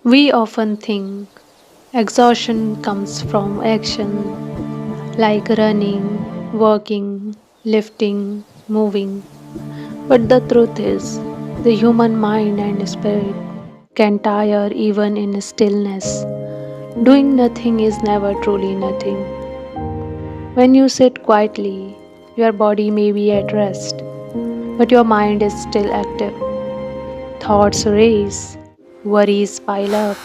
We often think exhaustion comes from action like running, walking, lifting, moving. But the truth is, the human mind and spirit can tire even in stillness. Doing nothing is never truly nothing. When you sit quietly, your body may be at rest, but your mind is still active. Thoughts race, worries pile up,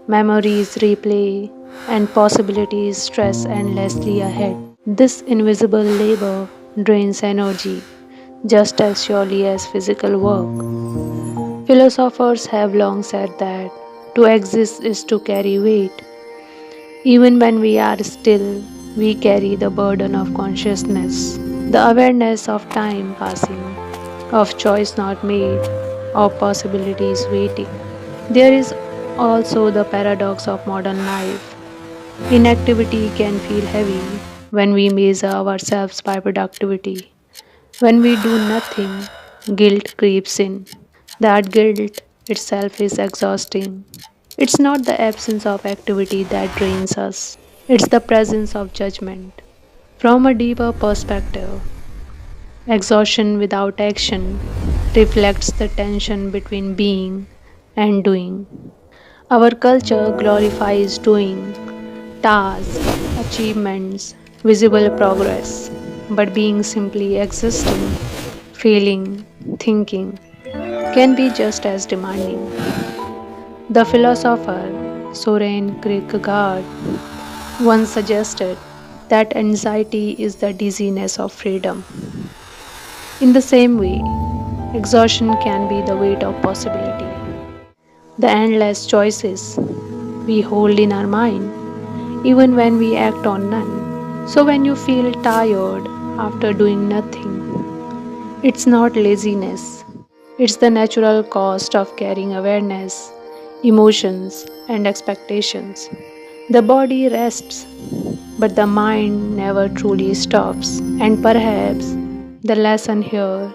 memories replay, and possibilities stress endlessly ahead. This invisible labor drains energy just as surely as physical work. Philosophers have long said that to exist is to carry weight. Even when we are still, we carry the burden of consciousness, the awareness of time passing, of choice not made, of possibilities waiting. There is also the paradox of modern life. Inactivity can feel heavy when we measure ourselves by productivity. When we do nothing, guilt creeps in. That guilt itself is exhausting. It's not the absence of activity that drains us, it's the presence of judgment. From a deeper perspective, exhaustion without action reflects the tension between being and doing. Our culture glorifies doing, tasks, achievements, visible progress, but being simply existing, feeling, thinking can be just as demanding. The philosopher Soren Kierkegaard once suggested that anxiety is the dizziness of freedom. In the same way, exhaustion can be the weight of possibility, the endless choices we hold in our mind, even when we act on none. So, when you feel tired after doing nothing, it's not laziness, it's the natural cost of carrying awareness, emotions, and expectations. The body rests, but the mind never truly stops. And perhaps the lesson here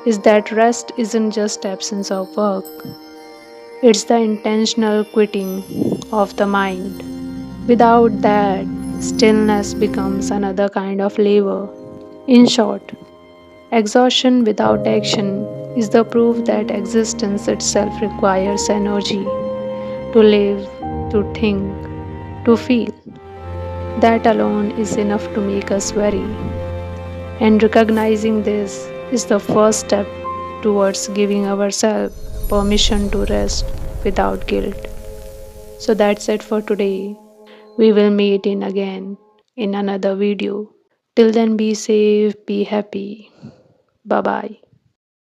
is that rest isn't just absence of work, it's the intentional quitting of the mind. Without that, stillness becomes another kind of labor. In short, exhaustion without action is the proof that existence itself requires energy to live, to think, to feel. That alone is enough to make us worry. And recognizing this is the first step towards giving ourselves permission to rest without guilt. So that's it for today. We will meet in again in another video. Till then, be safe, be happy. Bye bye.